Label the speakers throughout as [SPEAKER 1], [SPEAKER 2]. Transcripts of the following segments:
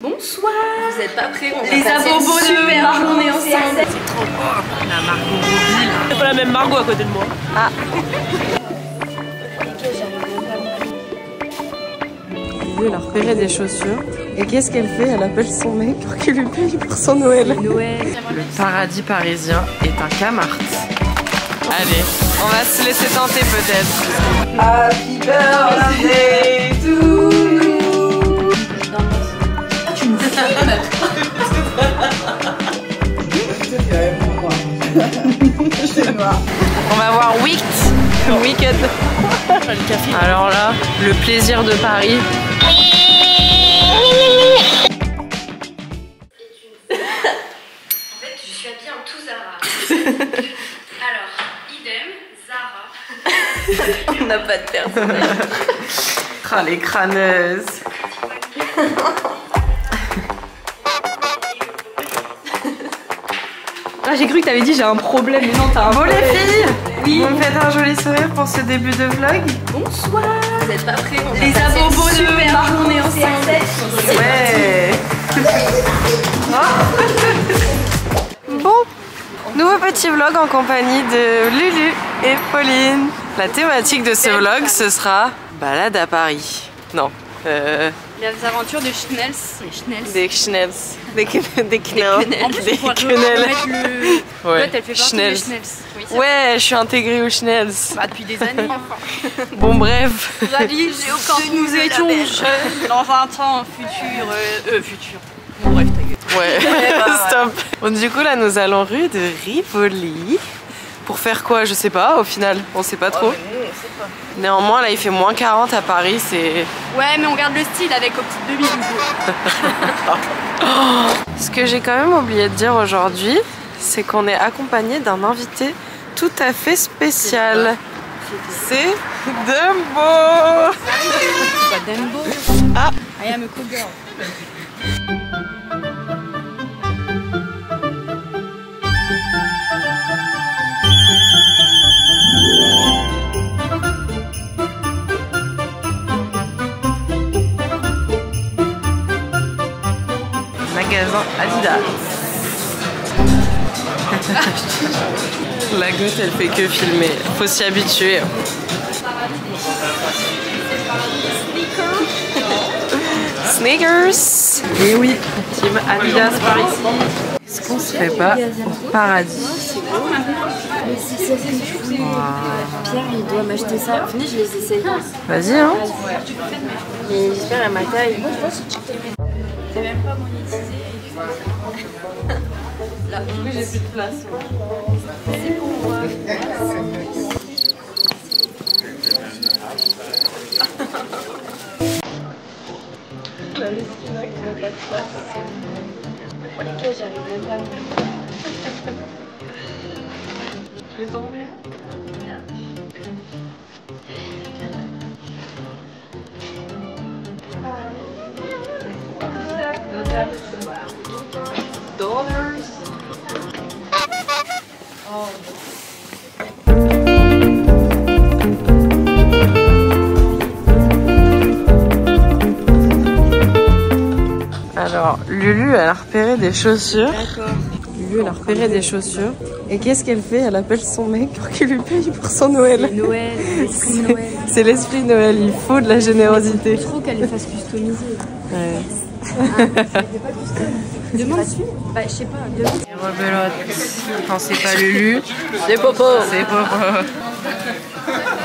[SPEAKER 1] Bonsoir. Vous êtes pas prêts?
[SPEAKER 2] Les abobos de ma journée ensemble.
[SPEAKER 1] C'est trop beau. La Margot Robbie là. C'est pas la même Margot à côté de moi. Ah.
[SPEAKER 3] Elle a repéré des chaussures. Et qu'est-ce qu'elle fait? Elle appelle son mec pour qu'il lui paye pour son Noël.
[SPEAKER 1] Le paradis parisien est un Kmart. Allez, on va se laisser tenter peut-être. Happy birthday to you. On va voir Weekend. Alors là, le plaisir de Paris.
[SPEAKER 2] En fait, je suis habillée en tout Zara. Alors, idem, Zara.
[SPEAKER 1] On n'a pas de personnage. Ah, les crâneuses.
[SPEAKER 3] Ah, j'ai cru que t'avais dit j'ai un problème, mais non, t'as un problème.
[SPEAKER 1] Bon les filles, oui. Vous me faites un joli sourire pour ce début de vlog.
[SPEAKER 2] Bonsoir. Vous êtes pas prêts?
[SPEAKER 3] Les abobos de ma journée ensemble.
[SPEAKER 1] Ouais. Bon, nouveau petit vlog en compagnie de Lulu et Pauline. La thématique de ce vlog, ce sera balade à Paris. Non.
[SPEAKER 2] Les aventures de Schnells.
[SPEAKER 1] Des Schnells. Des Knells.
[SPEAKER 2] En plus, on pourrait remettre le...
[SPEAKER 1] Ouais,
[SPEAKER 2] elle fait partie
[SPEAKER 1] Schnells.
[SPEAKER 2] des Schnells. Oui,
[SPEAKER 1] Ouais, je suis intégrée aux Schnells.
[SPEAKER 2] bah, depuis des années.
[SPEAKER 1] Bon, bref.
[SPEAKER 2] Nous étions jeunes dans un temps futur. Bon, bref, ta gueule.
[SPEAKER 1] Ouais, stop. Bon, du coup, là, nous allons rue de Rivoli. Pour faire quoi? Je sais pas, au final, on sait pas trop. Néanmoins, là, il fait moins 40 à Paris, c'est...
[SPEAKER 2] Ouais, mais on garde le style avec aux petites demi
[SPEAKER 1] Ce que j'ai quand même oublié de dire aujourd'hui, c'est qu'on est accompagné d'un invité tout à fait spécial. C'est Dumbo.
[SPEAKER 2] Pas Dumbo.
[SPEAKER 1] Ah.
[SPEAKER 2] I am a cool girl.
[SPEAKER 1] Magasin Adidas. La gosse, elle fait que filmer. Faut s'y habituer. Sneakers. Et oui, team Adidas par ici. Est-ce qu'on se fait pas au paradis?
[SPEAKER 3] Pierre, il doit m'acheter ça. Venez, je les essaye.
[SPEAKER 1] Vas-y, hein.
[SPEAKER 3] Mais j'espère à ma taille.
[SPEAKER 2] C'est même pas monétisé.
[SPEAKER 3] Là, j'ai plus de place.
[SPEAKER 2] C'est pour moi.
[SPEAKER 3] La Lestina qui n'a pas de place. Ok, j'arrive même pas. Je vais tomber.
[SPEAKER 1] Alors, Lulu, elle a repéré des chaussures.
[SPEAKER 3] Lulu, elle a repéré des chaussures. Et qu'est-ce qu'elle fait? Elle appelle son mec pour qu'il lui paye pour son Noël.
[SPEAKER 2] Noël, l'esprit Noël.
[SPEAKER 3] C'est l'esprit Noël, il faut de la générosité.
[SPEAKER 2] Il faut qu'elle les fasse customiser.
[SPEAKER 3] Ouais.
[SPEAKER 2] Demande. Bah, je sais pas. Demande.
[SPEAKER 1] Les rebelotes. Quand c'est pas Lulu,
[SPEAKER 3] C'est Popo.
[SPEAKER 1] c'est Popo.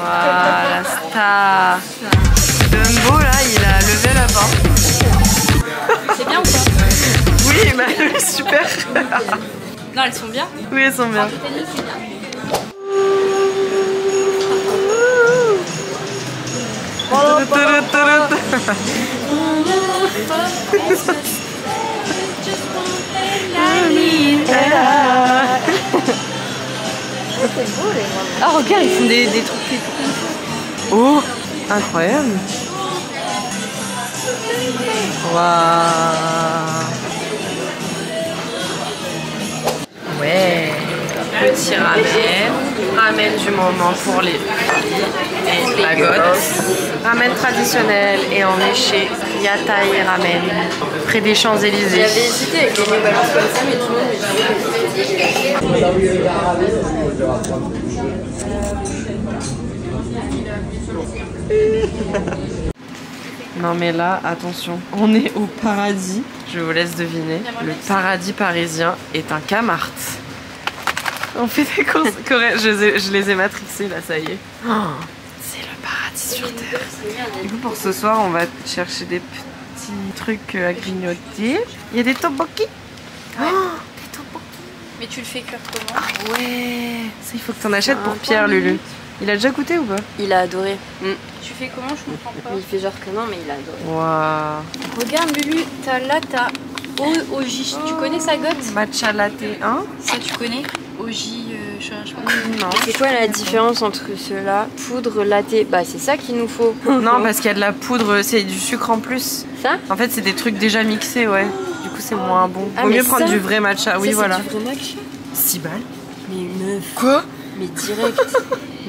[SPEAKER 1] Voilà, star. Dumbo, là, il a levé la barre.
[SPEAKER 2] C'est bien ou pas?
[SPEAKER 1] Oui, bah, super.
[SPEAKER 2] Non, elles sont bien.
[SPEAKER 1] Oui, elles sont bien.
[SPEAKER 2] C'est bien.
[SPEAKER 3] Ah, regarde, ils font des trucs.
[SPEAKER 1] Oh, incroyable. Waouh. Ouais. Petit ramen du moment pour les filles et la gosse. Ramen traditionnel et en éché, yatai ramen. près des Champs-Élysées.
[SPEAKER 3] J'avais hésité avec les New Balance comme ça, mais tout le monde me dit.
[SPEAKER 1] Non mais là, attention, on est au paradis. Je vous laisse deviner. Le paradis parisien est un Kmart. On fait des courses coréennes. Je les ai matrixés là, ça y est. Oh, c'est le paradis sur Terre. Du coup, pour ce soir, on va chercher des petits trucs à grignoter. Il y a des tteokbokki.
[SPEAKER 2] Ouais.
[SPEAKER 1] Oh, des tteokbokki.
[SPEAKER 2] Mais tu le fais cuire comment?
[SPEAKER 1] Ah ouais. Ça, il faut que t'en achètes pour Pierre, Lulu. Il a déjà goûté ou pas?
[SPEAKER 3] Il a adoré.
[SPEAKER 2] Tu fais comment? Je comprends pas.
[SPEAKER 3] Il fait genre que non, mais il a adoré.
[SPEAKER 2] Waouh. Regarde Lulu, t'as Oji. Tu connais sa gotte?
[SPEAKER 1] Matcha latte, hein?
[SPEAKER 2] Ça tu connais? Oji, je sais pas.
[SPEAKER 1] Non.
[SPEAKER 3] C'est quoi la différence entre ceux-là? Poudre, latte, bah c'est ça qu'il nous faut.
[SPEAKER 1] Non, parce qu'il y a de la poudre, c'est du sucre en plus.
[SPEAKER 3] Ça?
[SPEAKER 1] En fait, c'est des trucs déjà mixés, ouais. Du coup, c'est moins bon.
[SPEAKER 3] Ah,
[SPEAKER 1] Vaut
[SPEAKER 3] mais
[SPEAKER 1] mieux prendre
[SPEAKER 3] ça,
[SPEAKER 1] du vrai matcha, oui,
[SPEAKER 3] ça,
[SPEAKER 1] voilà.
[SPEAKER 3] C'est du vrai matcha?
[SPEAKER 1] 6 balles.
[SPEAKER 3] Mais meuf.
[SPEAKER 1] Quoi?
[SPEAKER 3] Mais direct.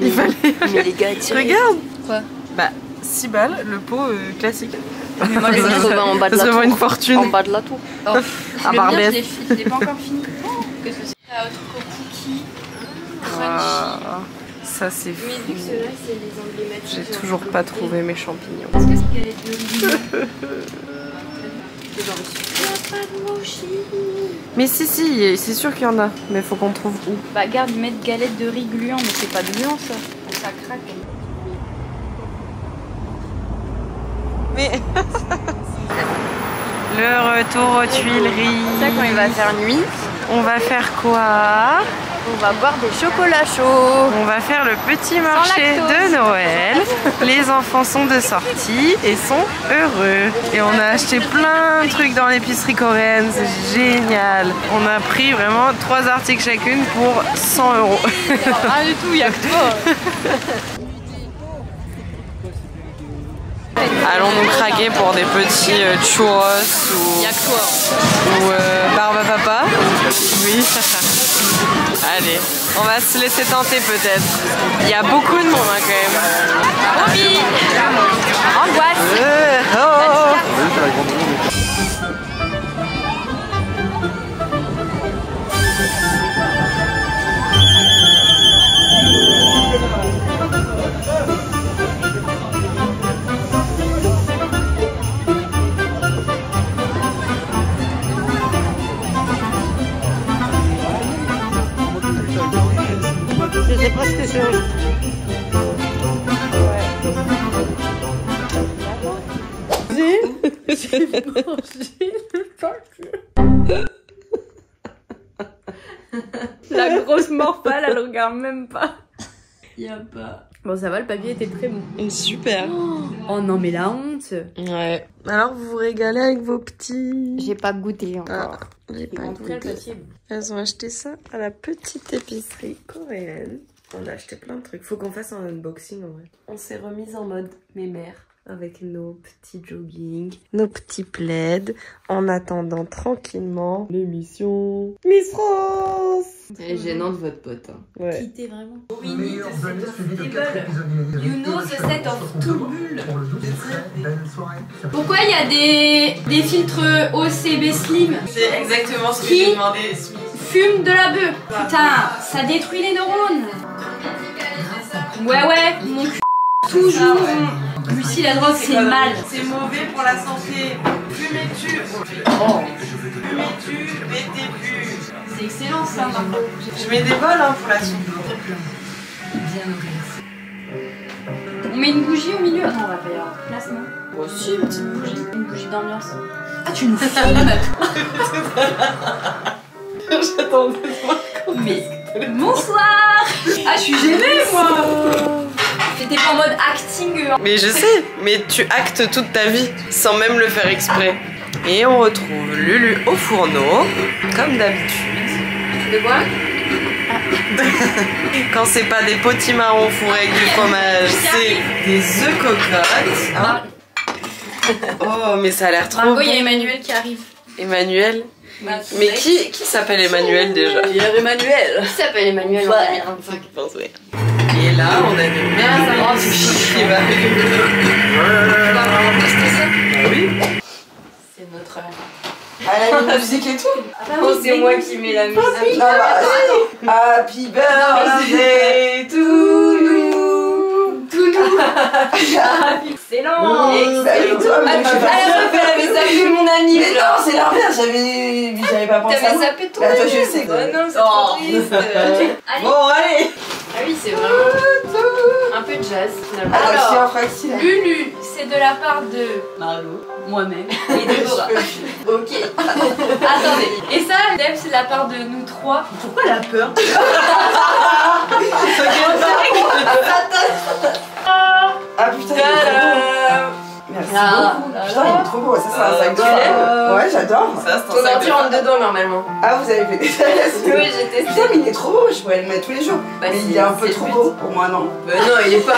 [SPEAKER 1] Il fallait.
[SPEAKER 3] Mais les gars, direct.
[SPEAKER 1] Regarde.
[SPEAKER 2] Quoi?
[SPEAKER 1] Bah, 6 balles, le pot classique.
[SPEAKER 3] Mais moi, les gars, ça se vend en bas de
[SPEAKER 1] Ça
[SPEAKER 3] la
[SPEAKER 1] se vend
[SPEAKER 3] tour.
[SPEAKER 1] une fortune.
[SPEAKER 3] En bas de la tour.
[SPEAKER 2] Oh,
[SPEAKER 1] À
[SPEAKER 2] le
[SPEAKER 1] Barbès.
[SPEAKER 2] mien, je l'ai pas encore fini. Qu'est-ce que c'est? T'as un truc au cookie. Crunchy.
[SPEAKER 1] Ça, c'est fou.
[SPEAKER 3] Mais vu que ceux-là, c'est les emblématiques.
[SPEAKER 1] J'ai toujours pas trouvé mes champignons.
[SPEAKER 2] Est-ce que c'est galette de riz?
[SPEAKER 1] Mais si, c'est sûr qu'il y en a. Mais faut qu'on trouve où.
[SPEAKER 2] Bah garde, ils mettent galette de riz gluant, mais c'est pas de gluant ça. Ça craque.
[SPEAKER 1] Mais. Le retour aux Tuileries.
[SPEAKER 3] Ça, quand il va faire nuit,
[SPEAKER 1] On va faire quoi?
[SPEAKER 3] on va boire des chocolats chauds.
[SPEAKER 1] On va faire le petit marché de Noël. Les enfants sont de sortie et sont heureux. Et on a acheté plein de trucs dans l'épicerie coréenne, c'est génial. On a pris vraiment 3 articles chacune pour 100 €.
[SPEAKER 2] Rien du tout, il y a que toi.
[SPEAKER 1] Allons nous craquer pour des petits churros ou barbe à papa. Oui. Allez, on va se laisser tenter peut-être. Il y a beaucoup de monde hein, quand même.
[SPEAKER 2] Envie. Angoisse.
[SPEAKER 1] Je sais pas ce que c'est. J'ai mangé le papier.
[SPEAKER 3] La grosse morphale, elle regarde même pas.
[SPEAKER 2] Y a pas.
[SPEAKER 3] Bon, ça va, le papier était très bon.
[SPEAKER 1] Super.
[SPEAKER 3] Oh non, mais la honte.
[SPEAKER 1] Ouais. Alors vous vous régalez avec vos petits.
[SPEAKER 3] J'ai pas goûté encore.
[SPEAKER 1] J'ai pas
[SPEAKER 3] En tout cas, le
[SPEAKER 1] goûté.
[SPEAKER 3] papier est bon.
[SPEAKER 1] Elles ont acheté ça à la petite épicerie coréenne. On a acheté plein de trucs. Faut qu'on fasse un unboxing en vrai. On s'est remise en mode mémère avec nos petits jogging, nos petits plaids, en attendant tranquillement l'émission Miss France.
[SPEAKER 3] Elle est gênante, votre pote. Hein.
[SPEAKER 1] Ouais.
[SPEAKER 2] Quitter vraiment.
[SPEAKER 4] You know the set of Toulbull.
[SPEAKER 2] Pourquoi il y a des filtres OCB Slim
[SPEAKER 1] C'est exactement ce que
[SPEAKER 2] Qui
[SPEAKER 1] j'ai demandé.
[SPEAKER 2] fument de la bœuf? Putain, ça détruit les neurones. Ouais, mon cul. Toujours. Lucie, la drogue, c'est mal.
[SPEAKER 1] C'est mauvais pour la santé. Fumez-tu. Fumez-tu, mettez-tu.
[SPEAKER 2] C'est excellent ça.
[SPEAKER 1] Je mets des bols hein, pour la soupe.
[SPEAKER 2] On met une bougie au milieu. Attends, on va pas y avoir de place, non?
[SPEAKER 1] Aussi une petite bougie.
[SPEAKER 2] Une bougie d'ambiance. Ah, tu nous filmes?
[SPEAKER 1] J'attendais de voir.
[SPEAKER 2] Mais bonsoir. Ah, je suis gênée, moi. J'étais pas en mode acting.
[SPEAKER 1] Mais je sais, mais tu actes toute ta vie sans même le faire exprès. Et on retrouve Lulu au fourneau, comme d'habitude.
[SPEAKER 3] De quoi?
[SPEAKER 1] Quand c'est pas des potimarrons fourrés avec du fromage, c'est des œufs cocottes. Hein. Oh, mais ça a l'air trop
[SPEAKER 2] Margot,
[SPEAKER 1] bon.
[SPEAKER 2] il y a Emmanuel qui arrive.
[SPEAKER 1] Emmanuel. Mais qui s'appelle Emmanuel déjà?
[SPEAKER 3] Il y a Emmanuel. Qui s'appelle Emmanuel?
[SPEAKER 1] Ouais, qui pense, ouais. Et là, on a des merdes qui va.
[SPEAKER 3] Tu vas vraiment tester ça?
[SPEAKER 1] Bah oui.
[SPEAKER 3] C'est bon.
[SPEAKER 1] notre heure.
[SPEAKER 5] Elle a mis la musique et tout.
[SPEAKER 1] Oh, c'est moi qui mets la musique.
[SPEAKER 5] Happy birthday to you.
[SPEAKER 1] Tout nous. Excellent.
[SPEAKER 5] Excellent.
[SPEAKER 1] Elle avait zappé mon ami.
[SPEAKER 5] Mais non, c'est l'inverse, j'avais pas pensé à
[SPEAKER 1] T'avais
[SPEAKER 5] ça.
[SPEAKER 1] zappé toi.
[SPEAKER 5] Bah, toi, je sais.
[SPEAKER 1] Oh non, c'est trop triste.
[SPEAKER 5] Bon, allez.
[SPEAKER 1] Ah oui, c'est vraiment un peu de jazz finalement.
[SPEAKER 5] Alors, fractile.
[SPEAKER 4] Lulu, c'est de la part de
[SPEAKER 2] Marlo, moi-même.
[SPEAKER 4] et Déborah.
[SPEAKER 1] Ok.
[SPEAKER 4] Attendez. Et ça, Deb, c'est de la part de nous trois.
[SPEAKER 2] Pourquoi elle a peur?
[SPEAKER 5] Ah putain, il est trop beau. Merci beaucoup. Putain, il est trop beau. Ça, c'est un sac de femme. Ouais, j'adore.
[SPEAKER 1] Ton ordi rentre dedans normalement.
[SPEAKER 5] Ah, vous avez fait des tests?
[SPEAKER 1] Oui, j'ai testé.
[SPEAKER 5] Putain, mais il est trop beau. Je pourrais le mettre tous les jours.
[SPEAKER 1] Bah,
[SPEAKER 5] Mais il est un peu trop beau pour moi, non?
[SPEAKER 1] Bah non, il est pas.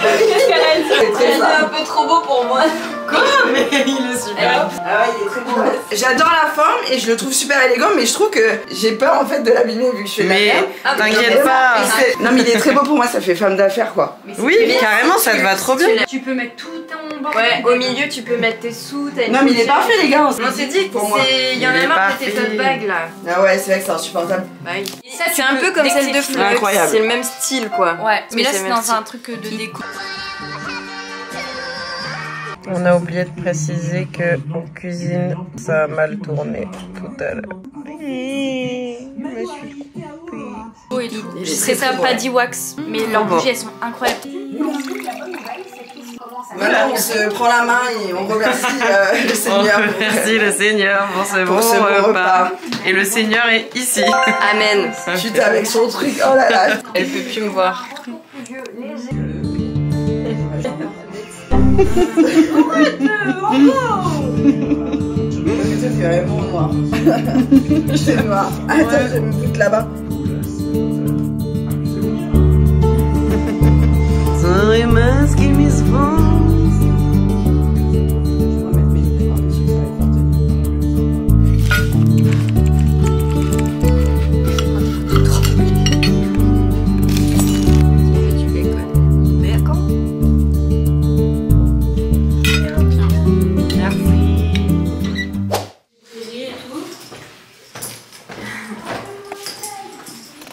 [SPEAKER 4] Qu'est-ce qu'elle a dit?
[SPEAKER 5] C'est très
[SPEAKER 1] Il est
[SPEAKER 5] femme.
[SPEAKER 1] un peu trop beau pour moi. Quoi? Mais il est super.
[SPEAKER 5] Ah ouais, il est très beau. J'adore la forme et je le trouve super élégant, mais je trouve que j'ai peur en fait de l'abîmer vu que je fais de la merde.
[SPEAKER 1] t'inquiète pas.
[SPEAKER 5] Non, mais il est très beau pour moi, ça fait femme d'affaires quoi.
[SPEAKER 1] Oui, carrément, ça te va trop bien.
[SPEAKER 4] Tu peux mettre tout ton bord.
[SPEAKER 1] Ouais, au milieu, tu peux mettre tes sous.
[SPEAKER 5] Non, mais il est parfait, les gars.
[SPEAKER 1] On s'est dit,
[SPEAKER 5] pour moi.
[SPEAKER 1] il y en a marre de tes tote bags là.
[SPEAKER 5] Ah ouais, c'est vrai que c'est insupportable.
[SPEAKER 1] Bah oui.
[SPEAKER 4] Ça,
[SPEAKER 1] C'est un peu comme celle de Flux.
[SPEAKER 5] Incroyable.
[SPEAKER 1] C'est le même style quoi.
[SPEAKER 4] Ouais, mais là,
[SPEAKER 1] c'est
[SPEAKER 4] c'est
[SPEAKER 1] le
[SPEAKER 4] dans
[SPEAKER 1] même style.
[SPEAKER 4] un truc de déco.
[SPEAKER 3] On a oublié de préciser que en cuisine, ça a mal tourné tout à l'heure.
[SPEAKER 4] C'est ça, pas wax. Mais leurs bougies, elles sont incroyables.
[SPEAKER 5] Voilà, on se prend la main et on remercie le Seigneur.
[SPEAKER 1] Merci le Seigneur pour ce
[SPEAKER 5] Pour
[SPEAKER 1] bon
[SPEAKER 5] ce bon
[SPEAKER 1] repas.
[SPEAKER 5] repas.
[SPEAKER 1] Et le Seigneur est ici. Amen.
[SPEAKER 5] Putain, avec son truc, oh là là.
[SPEAKER 1] Elle peut plus me voir.
[SPEAKER 5] Ça fait vraiment noir. C'est noir. Attends, je vais me foutre là-bas.
[SPEAKER 1] Sorry, mas que me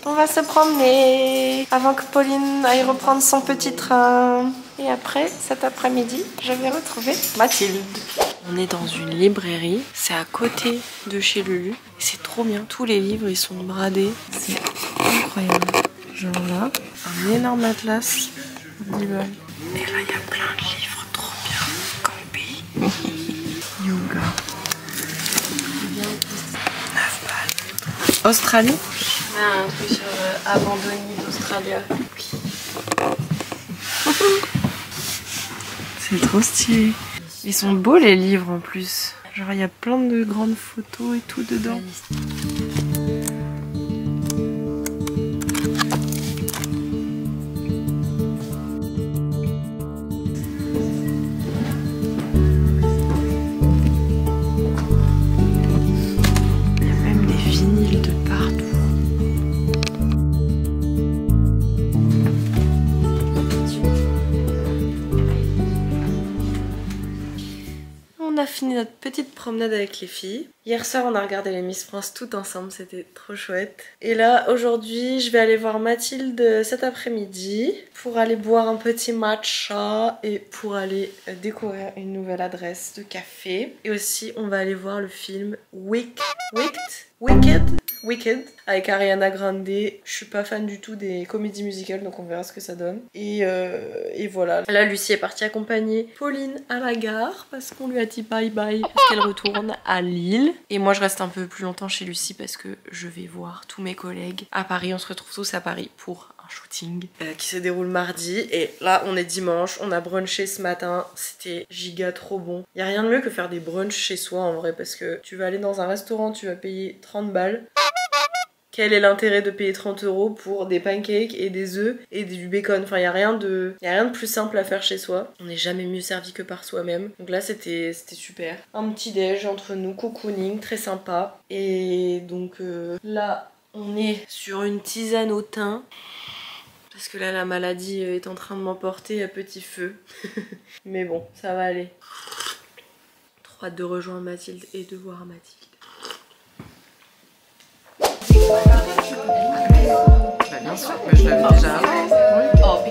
[SPEAKER 3] On va se promener avant que Pauline aille reprendre son petit train. Et après, cet après-midi, je vais retrouver Mathilde.
[SPEAKER 1] On est dans une librairie, c'est à côté de chez Lulu. C'est trop bien, tous les livres ils sont bradés, c'est incroyable. Genre là, un énorme atlas, 10 balles. Et là il y a plein de livres trop bien, comme pays. Yoga. 9 balles. Australie? Un truc sur Abandonné d'Australia. C'est trop stylé. Ils sont beaux les livres en plus. Genre il y a plein de grandes photos et tout dedans. Il y a même des vinyles de partout. On a fini notre petite promenade avec les filles. Hier soir, on a regardé les Miss France tout ensemble, c'était trop chouette. Et là, aujourd'hui, je vais aller voir Mathilde cet après-midi pour aller boire un petit matcha et pour aller découvrir une nouvelle adresse de café. Et aussi, on va aller voir le film Wicked avec Ariana Grande. Je suis pas fan du tout des comédies musicales, donc on verra ce que ça donne. Et voilà. Là, Lucie est partie accompagner Pauline à la gare parce qu'on lui a dit bye bye parce qu'elle retourne à Lille. Et moi, je reste un peu plus longtemps chez Lucie parce que je vais voir tous mes collègues à Paris. On se retrouve tous à Paris pour un shooting qui se déroule mardi. Et là, on est dimanche. On a brunché ce matin. C'était giga trop bon. Y a rien de mieux que faire des brunchs chez soi en vrai parce que tu vas aller dans un restaurant, tu vas payer 30 balles. Quel est l'intérêt de payer 30 € pour des pancakes et des œufs et du bacon? Enfin, y a rien de plus simple à faire chez soi. On n'est jamais mieux servi que par soi-même. Donc là, c'était super. Un petit déj entre nous, cocooning, très sympa. Et donc là, on est sur une tisane au thym. Parce que là, la maladie est en train de m'emporter à petit feu. Mais bon, ça va aller. Trop hâte de rejoindre Mathilde et de voir Mathilde. Bah bien sûr, mais je l'avais déjà avant.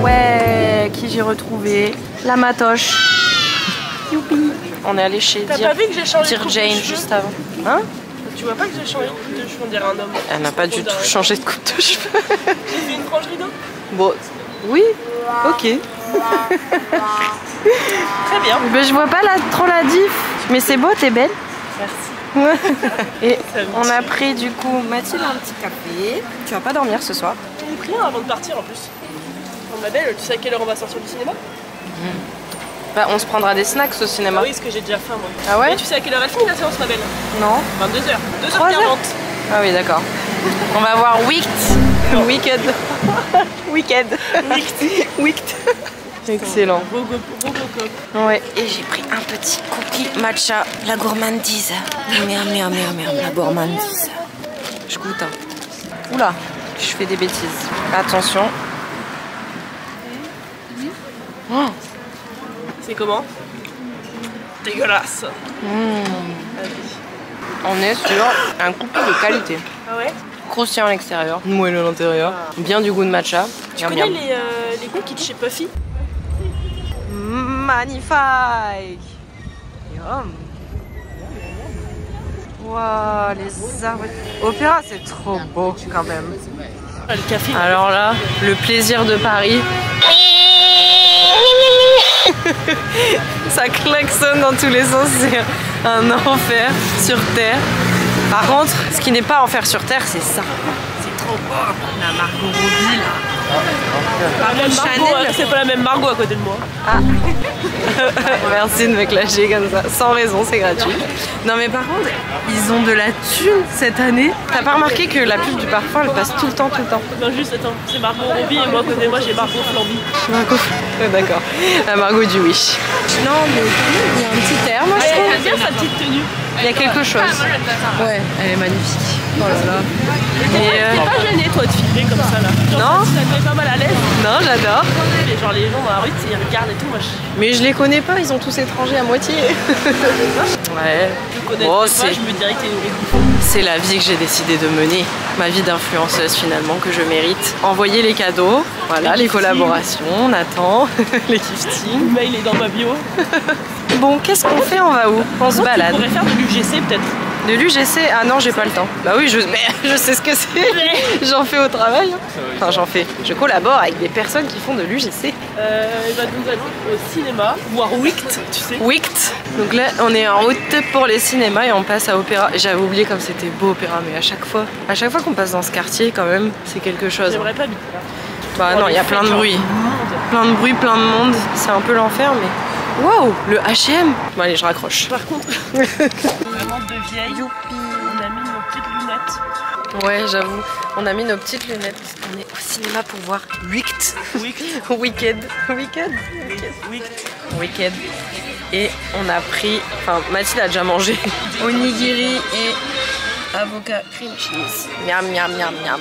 [SPEAKER 1] Ouais, qui j'ai retrouvé? La Matoche. Youpi. On est allé chez Dear Jane juste avant. Hein?
[SPEAKER 6] Tu vois pas que j'ai changé de coupe de cheveux, on dirait un homme.
[SPEAKER 1] Elle n'a pas du tout changé de coupe de cheveux.
[SPEAKER 6] J'ai fait une frange rideau.
[SPEAKER 1] Bon, oui, ok.
[SPEAKER 6] Très bien.
[SPEAKER 1] Mais je vois pas trop la diff. Mais c'est beau, t'es belle.
[SPEAKER 6] Merci.
[SPEAKER 1] Et on a pris du coup Mathilde un petit café. Tu vas pas dormir ce soir?
[SPEAKER 6] J'en ai pris un avant de partir en plus. Oh, ma belle, tu sais à quelle heure on va sortir du cinéma?
[SPEAKER 1] Bah, on se prendra des snacks au cinéma.
[SPEAKER 6] Ah oui, ce que j'ai déjà faim moi.
[SPEAKER 1] Ah ouais?
[SPEAKER 6] Et tu sais à quelle heure elle finit la séance, ma belle?
[SPEAKER 1] Non.
[SPEAKER 6] 22h.
[SPEAKER 1] 3
[SPEAKER 6] 2h40.
[SPEAKER 1] Ah oui, d'accord. On va voir Wicked. Wicked. Wicked. Wicked. Excellent.
[SPEAKER 6] Robocop.
[SPEAKER 1] Ouais. Et j'ai pris un petit cookie matcha, la gourmandise. Miam, miam, miam, miam, la gourmandise. Je goûte. Hein. Oula, je fais des bêtises. Attention. Oh.
[SPEAKER 6] C'est comment? Dégueulasse.
[SPEAKER 1] On est sur un cookie de qualité.
[SPEAKER 6] Ah ouais?
[SPEAKER 1] Croustillant à l'extérieur, moelleux à l'intérieur. Bien du goût de matcha.
[SPEAKER 6] Tu connais les cookies de chez Puffy?
[SPEAKER 1] Magnifique. Yum. Wow, les arbres. Opéra, c'est trop beau quand même.
[SPEAKER 6] Ah, le café.
[SPEAKER 1] Alors là, le plaisir de Paris. Ça klaxonne dans tous les sens, c'est un enfer sur Terre. Par contre, ce qui n'est pas enfer sur Terre, c'est ça. C'est trop beau. La Margot Robbie là.
[SPEAKER 6] C'est pas la même Margot à côté de moi.
[SPEAKER 1] Ah. Merci de me clasher comme ça, sans raison, c'est gratuit. Non mais par contre, ils ont de la thune cette année. T'as pas remarqué que la pub du parfum, elle passe tout le temps,
[SPEAKER 6] Non juste, attends, c'est Margot Robbie et moi à côté de moi j'ai Margot Flamby.
[SPEAKER 1] Margot, d'accord. La Margot du Wish. Non mais il y a un petit air, moi je trouve.
[SPEAKER 6] J'aime bien sa petite tenue.
[SPEAKER 1] Il y a quelque chose. Ouais, elle est magnifique. Oh là là.
[SPEAKER 6] T'es pas gêné toi de filmer comme ça là? Genre,
[SPEAKER 1] Non.
[SPEAKER 6] ça te met pas mal à l'aise?
[SPEAKER 1] Non, j'adore.
[SPEAKER 6] Et genre les gens dans la rue, ils regardent et tout, moi
[SPEAKER 1] Mais je les connais pas, ils ont tous étrangers à moitié. Ouais.
[SPEAKER 6] je connais
[SPEAKER 1] Oh,
[SPEAKER 6] pas,
[SPEAKER 1] c'est-
[SPEAKER 6] je me dirais que t'es une
[SPEAKER 1] C'est la vie que j'ai décidé de mener. Ma vie d'influenceuse finalement que je mérite. Envoyer les cadeaux, voilà, les collaborations, on attend, les gifting.
[SPEAKER 6] Le mail est dans ma bio.
[SPEAKER 1] Bon, qu'est-ce qu'on fait? On va où? On se
[SPEAKER 6] On
[SPEAKER 1] balade.
[SPEAKER 6] pourrait faire de l'UGC peut-être.
[SPEAKER 1] De l'UGC? Ah non, j'ai pas le temps. Bah oui, je sais ce que c'est. J'en fais au travail. Enfin, j'en fais. Je collabore avec des personnes qui font de l'UGC.
[SPEAKER 6] Nous allons au cinéma, voir Wicked, tu sais.
[SPEAKER 1] Wicked. Donc là, on est en route pour les cinémas et on passe à Opéra. J'avais oublié comme c'était beau Opéra, mais à chaque fois qu'on passe dans ce quartier, quand même, c'est quelque chose.
[SPEAKER 6] J'aimerais pas habiter là.
[SPEAKER 1] Bah non, il y a plein de bruit. Plein de bruit, plein de monde. C'est un peu l'enfer, mais... Waouh, le H&M. Bon allez, je raccroche.
[SPEAKER 6] Par contre, vraiment de vieille, on a mis nos petites lunettes.
[SPEAKER 1] Ouais, j'avoue. On a mis nos petites lunettes. On est au cinéma pour voir Wicked. Wicked. Wicked. Et on a pris... Enfin, Mathilde a déjà mangé. Onigiri et avocat cream cheese. Miam, miam, miam, miam.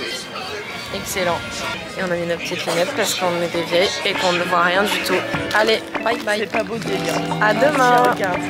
[SPEAKER 1] Excellent. Et on a mis nos petites lunettes parce qu'on est des vieilles et qu'on ne voit rien du tout. Allez, bye bye.
[SPEAKER 6] C'est pas beau de délire.
[SPEAKER 1] À demain.
[SPEAKER 6] Regarde.